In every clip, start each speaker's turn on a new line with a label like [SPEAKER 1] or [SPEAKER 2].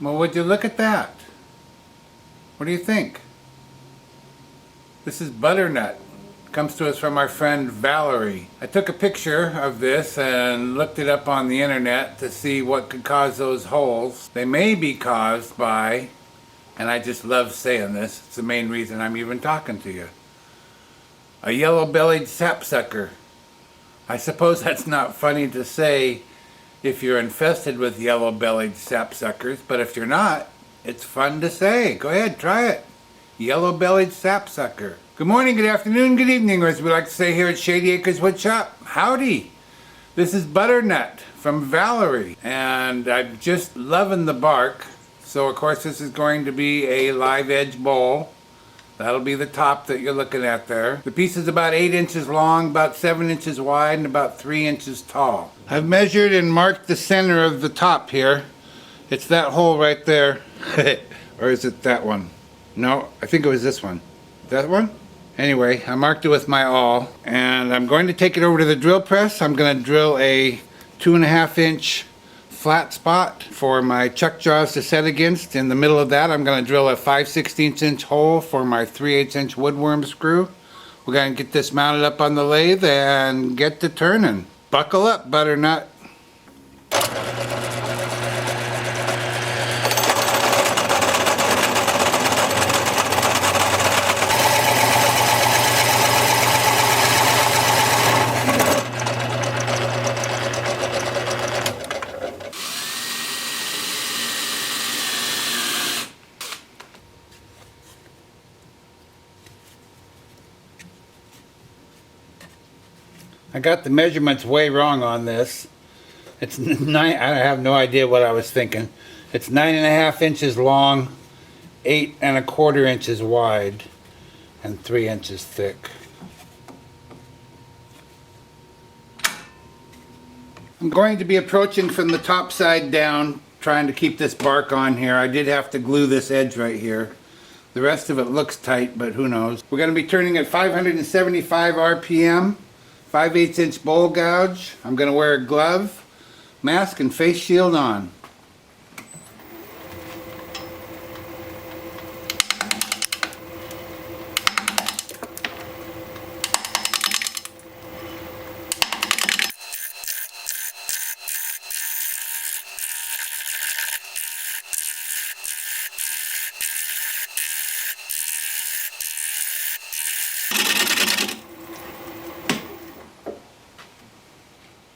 [SPEAKER 1] Well, would you look at that? What do you think? This is Butternut. Comes to us from our friend Valerie. I took a picture of this and looked it up on the internet to see what could cause those holes. They may be caused by, and I just love saying this, it's the main reason I'm even talking to you, a yellow bellied sapsucker. I suppose that's not funny to say if you're infested with yellow bellied sapsuckers, but if you're not, it's fun to say. Go ahead, try it. Yellow bellied sapsucker. Good morning, good afternoon, good evening, or as we like to say here at Shady Acres Woodshop, howdy. This is Butternut from Valerie, and I'm just loving the bark. So of course this is going to be a live edge bowl. That'll be the top that you're looking at there. The piece is about 8 inches long, about 7 inches wide, and about 3 inches tall. I've measured and marked the center of the top here. It's that hole right there. Or is it that one? No, I think it was this one. That one? Anyway, I marked it with my awl, and I'm going to take it over to the drill press. I'm going to drill a 2.5 inch flat spot for my chuck jaws to set against. In the middle of that, I'm going to drill a 5/16 inch hole for my 3/8 inch woodworm screw. We're going to get this mounted up on the lathe and get to turning. Buckle up, Butternut. I got the measurements way wrong on this. It's I have no idea what I was thinking. It's 9.5 inches long, 8.25 inches wide, and 3 inches thick. I'm going to be approaching from the top side down, trying to keep this bark on here. I did have to glue this edge right here. The rest of it looks tight, but who knows. We're going to be turning at 575 RPM. 5/8 inch bowl gouge. I'm going to wear a glove, mask, and face shield on.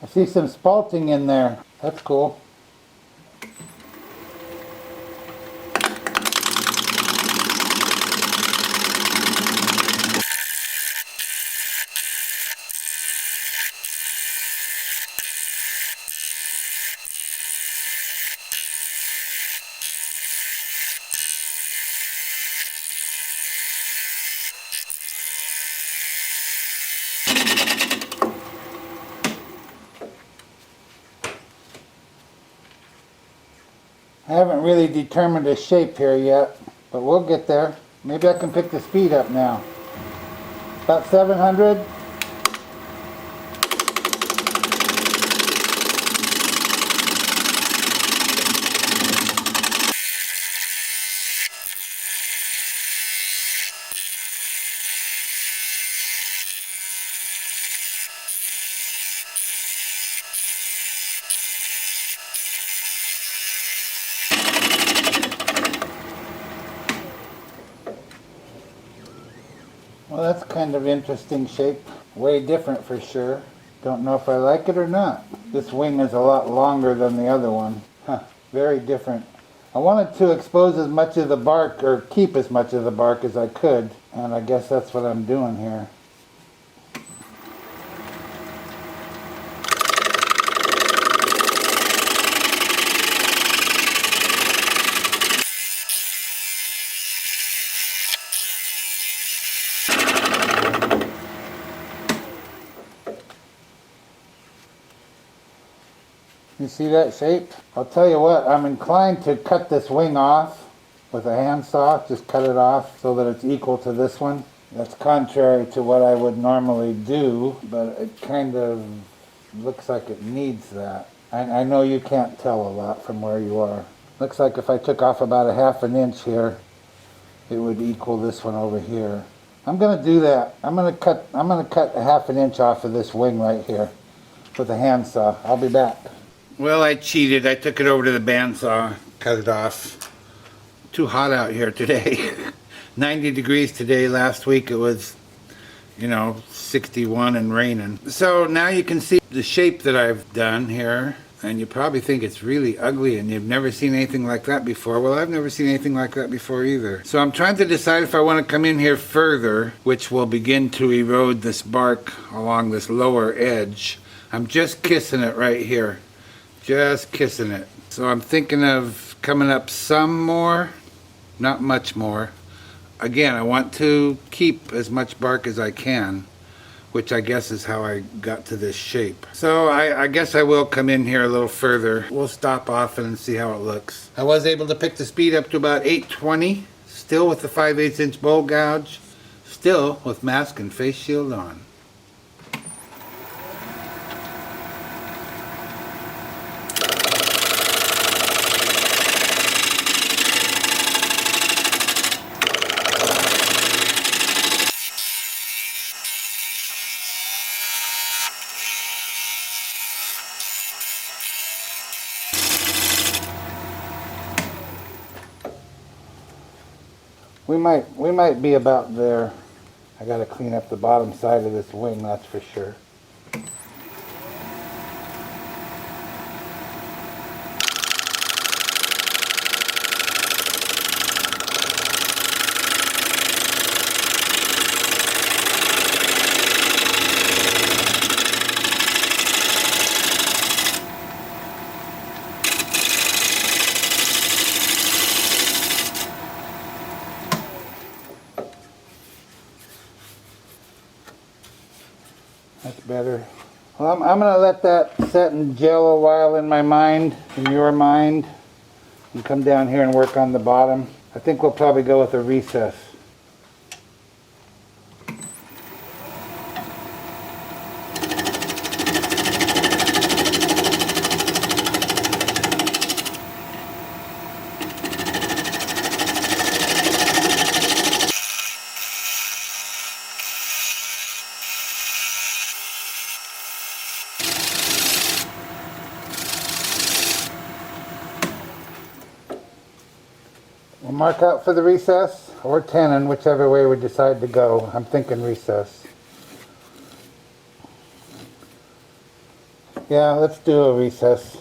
[SPEAKER 1] I see some spalting in there. That's cool. I haven't really determined a shape here yet, but we'll get there. Maybe I can pick the speed up now. About 700. Well, that's kind of interesting shape. Way different for sure. Don't know if I like it or not. This wing is a lot longer than the other one. Huh, very different. I wanted to expose as much of the bark, or keep as much of the bark as I could, and I guess that's what I'm doing here. You see that shape? I'll tell you what, I'm inclined to cut this wing off with a handsaw. Just cut it off so that it's equal to this one. That's contrary to what I would normally do, but it kind of looks like it needs that. I know you can't tell a lot from where you are. Looks like if I took off about a ½ inch here, it would equal this one over here. I'm gonna do that. I'm gonna cut a ½ inch off of this wing right here with a handsaw. I'll be back. Well, I cheated. I took it over to the bandsaw, cut it off. Too hot out here today. 90 degrees today. Last week it was, you know, 61 and raining. So now you can see the shape that I've done here, and you probably think it's really ugly and you've never seen anything like that before. Well, I've never seen anything like that before either. So I'm trying to decide if I want to come in here further, which will begin to erode this bark along this lower edge. I'm just kissing it right here. Just kissing it. So I'm thinking of coming up some more, not much more. Again, I want to keep as much bark as I can, which I guess is how I got to this shape. So I guess I will come in here a little further. We'll stop off and see how it looks. I was able to pick the speed up to about 820, still with the 5/8 inch bowl gouge, still with mask and face shield on. We might be about there. I gotta clean up the bottom side of this wing, that's for sure. That's better. Well, I'm going to let that set and gel a while in my mind, in your mind, and come down here and work on the bottom. I think we'll probably go with a recess. We'll mark out for the recess or tenon, whichever way we decide to go. I'm thinking recess. Yeah, let's do a recess.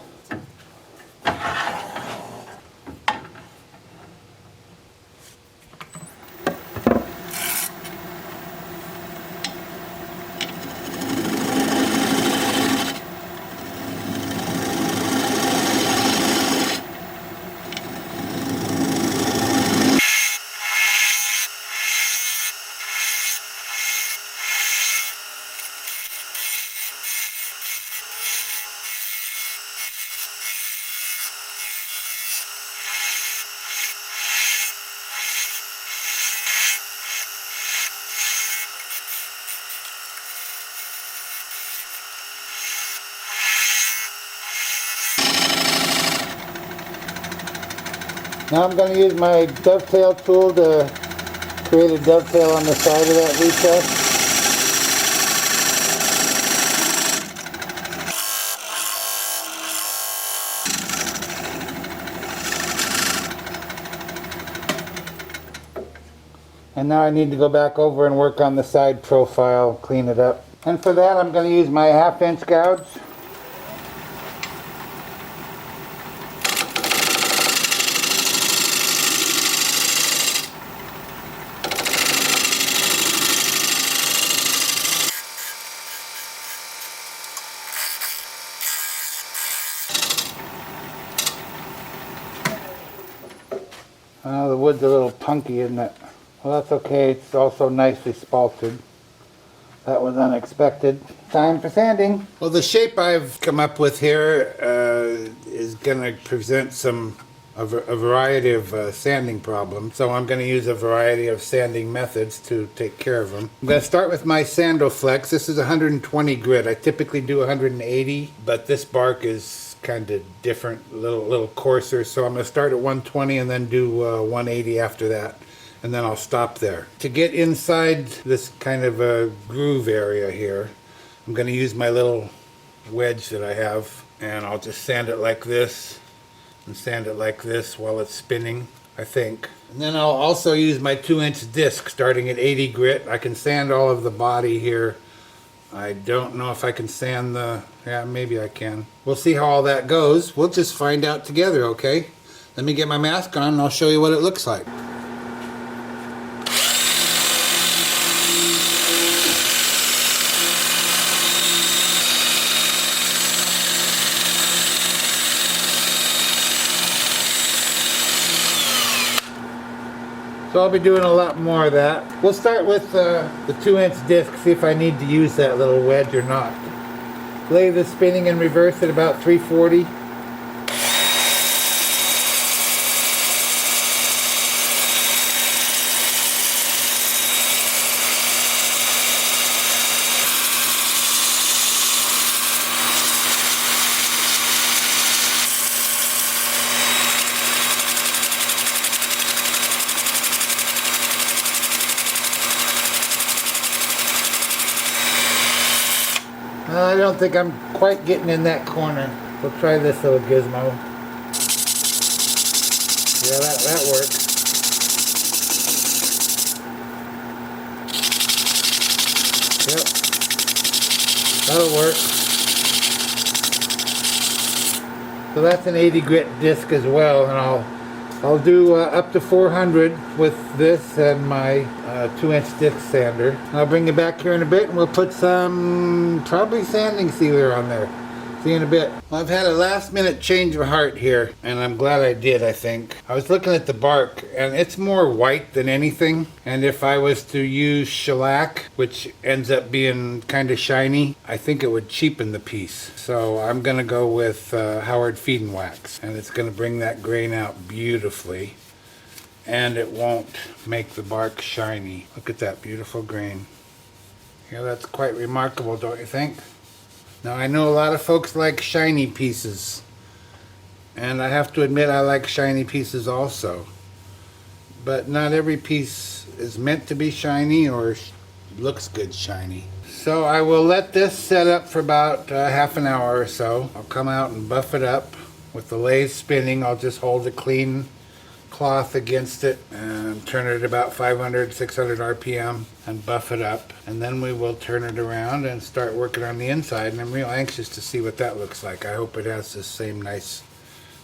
[SPEAKER 1] Now I'm going to use my dovetail tool to create a dovetail on the side of that recess. And now I need to go back over and work on the side profile, clean it up. And for that I'm going to use my 1/2 inch gouge. The wood's a little punky, isn't it? Well, that's okay. It's also nicely spalted. That was unexpected. Time for sanding. Well, the shape I've come up with here is going to present a variety of sanding problems. So I'm going to use a variety of sanding methods to take care of them. I'm going to start with my Sandoflex. This is 120 grit. I typically do 180, but this bark is kind of different, little coarser. So I'm going to start at 120 and then do 180 after that. And then I'll stop there. To get inside this kind of a groove area here, I'm going to use my little wedge that I have, and I'll just sand it like this and sand it like this while it's spinning, I think. And then I'll also use my 2-inch disc starting at 80 grit. I can sand all of the body here. I don't know if I can sand yeah, maybe I can. We'll see how all that goes. We'll just find out together, okay? Let me get my mask on and I'll show you what it looks like. So I'll be doing a lot more of that. We'll start with the 2-inch disc, see if I need to use that little wedge or not. Lathe is spinning in reverse at about 340. I don't think I'm quite getting in that corner. We'll try this little gizmo. Yeah, that works. Yep. That'll work. So that's an 80 grit disc as well, and I'll do up to 400 with this and my 2-inch disc sander. I'll bring you back here in a bit and we'll put some probably sanding sealer on there. See you in a bit. Well, I've had a last minute change of heart here, and I'm glad I did, I think. I was looking at the bark and it's more white than anything, and if I was to use shellac, which ends up being kind of shiny, I think it would cheapen the piece. So I'm gonna go with Howard Feed and Wax, and it's gonna bring that grain out beautifully, and it won't make the bark shiny. Look at that beautiful grain. Yeah, that's quite remarkable, don't you think? Now, I know a lot of folks like shiny pieces, and I have to admit I like shiny pieces also. But not every piece is meant to be shiny or looks good shiny. So I will let this set up for about half an hour or so. I'll come out and buff it up with the lathe spinning. I'll just hold a clean cloth against it and turn it about 500, 600 RPM and buff it up. And then we will turn it around and start working on the inside. And I'm real anxious to see what that looks like. I hope it has the same nice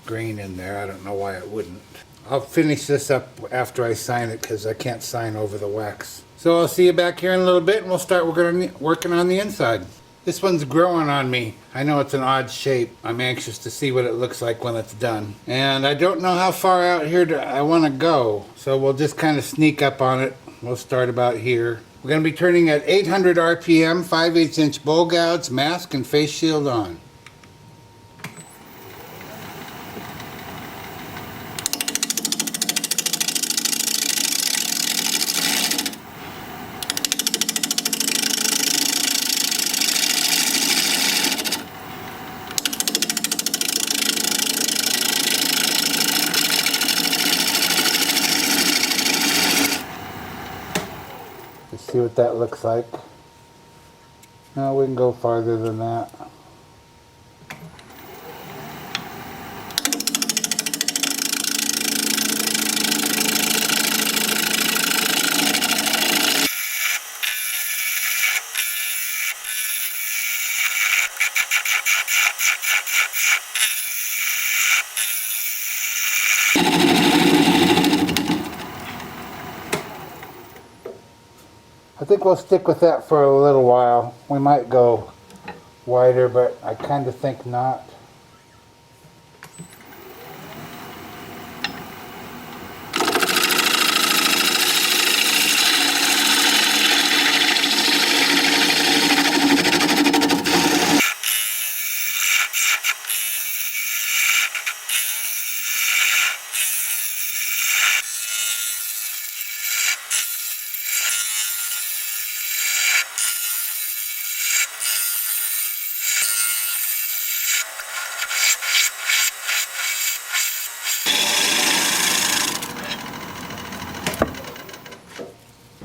[SPEAKER 1] grain in there. I don't know why it wouldn't. I'll finish this up after I sign it because I can't sign over the wax. So I'll see you back here in a little bit and we'll start working on the inside. This one's growing on me. I know it's an odd shape. I'm anxious to see what it looks like when it's done. And I don't know how far out here I want to go, so we'll just kind of sneak up on it. We'll start about here. We're going to be turning at 800 RPM, 5/8 inch bowl gouge, mask and face shield on. See what that looks like. No, we can go farther than that. I think we'll stick with that for a little while. We might go wider, but I kind of think not.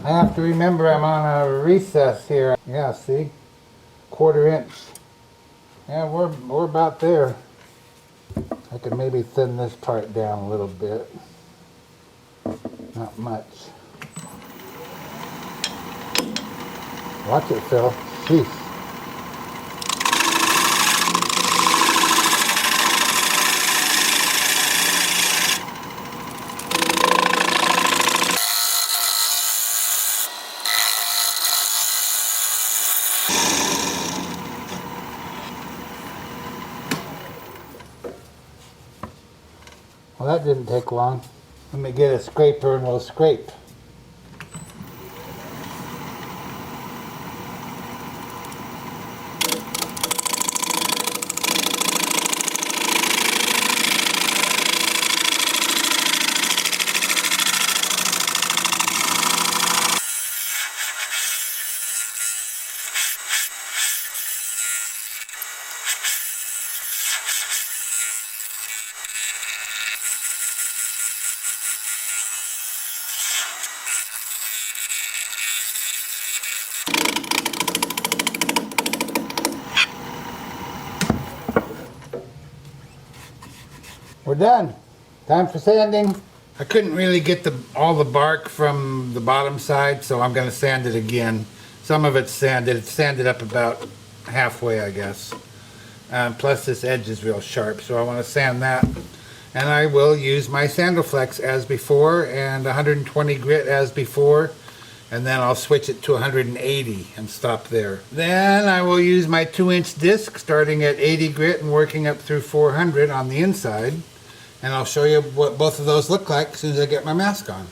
[SPEAKER 1] I have to remember I'm on a recess here. Yeah, see? 1/4 inch. Yeah, we're about there. I could maybe thin this part down a little bit. Not much. Watch it, Phil. Jeez. Well, that didn't take long. Let me get a scraper and we'll scrape. We're done. Time for sanding. I couldn't really get all the bark from the bottom side, so I'm going to sand it again. Some of it's sanded. It's sanded up about halfway, I guess. Plus this edge is real sharp, so I want to sand that. And I will use my Sandalflex as before and 120 grit as before. And then I'll switch it to 180 and stop there. Then I will use my 2-inch disc starting at 80 grit and working up through 400 on the inside. And I'll show you what both of those look like as soon as I get my mask on.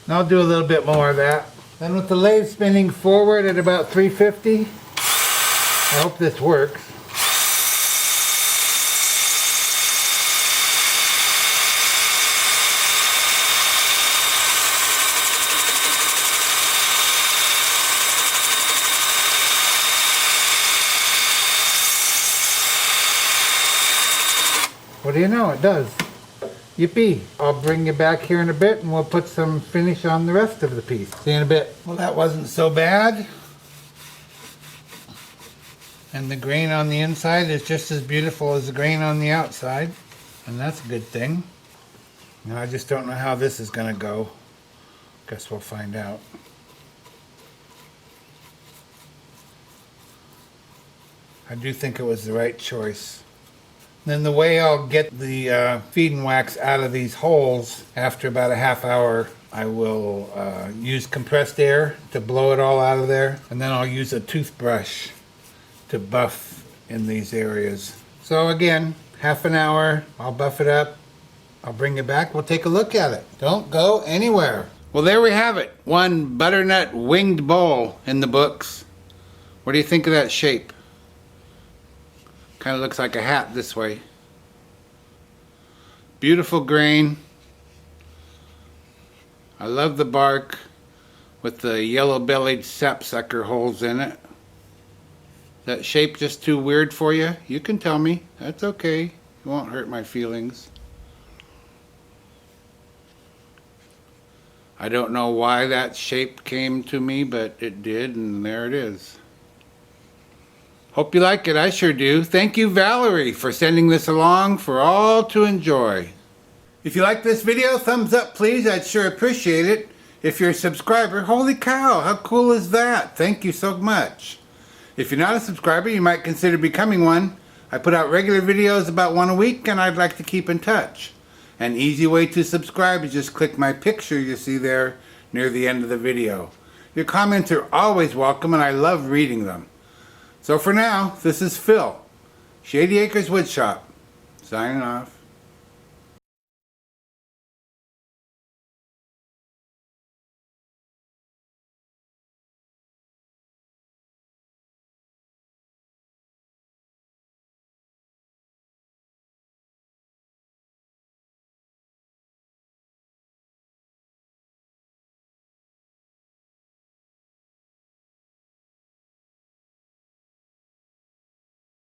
[SPEAKER 1] And I'll do a little bit more of that. Then with the lathe spinning forward at about 350, I hope this works. What do you know, it does. Yippee! I'll bring you back here in a bit and we'll put some finish on the rest of the piece. See you in a bit. Well, that wasn't so bad. And the grain on the inside is just as beautiful as the grain on the outside. And that's a good thing. Now I just don't know how this is going to go. Guess we'll find out. I do think it was the right choice. Then the way I'll get the feed and wax out of these holes, after about a half hour, I will use compressed air to blow it all out of there. And then I'll use a toothbrush to buff in these areas. So again, half an hour, I'll buff it up. I'll bring it back, we'll take a look at it. Don't go anywhere. Well, there we have it. One butternut winged bowl in the books. What do you think of that shape? Kind of looks like a hat this way. Beautiful grain. I love the bark with the yellow bellied sap-sucker holes in it. That shape just too weird for you? You can tell me. That's okay. It won't hurt my feelings. I don't know why that shape came to me, but it did, and there it is. Hope you like it. I sure do. Thank you, Valerie, for sending this along for all to enjoy. If you like this video, thumbs up, please. I'd sure appreciate it. If you're a subscriber, holy cow, how cool is that? Thank you so much. If you're not a subscriber, you might consider becoming one. I put out regular videos about one a week, and I'd like to keep in touch. An easy way to subscribe is just click my picture you see there near the end of the video. Your comments are always welcome, and I love reading them. So for now, this is Phil, Shady Acres Woodshop, signing off.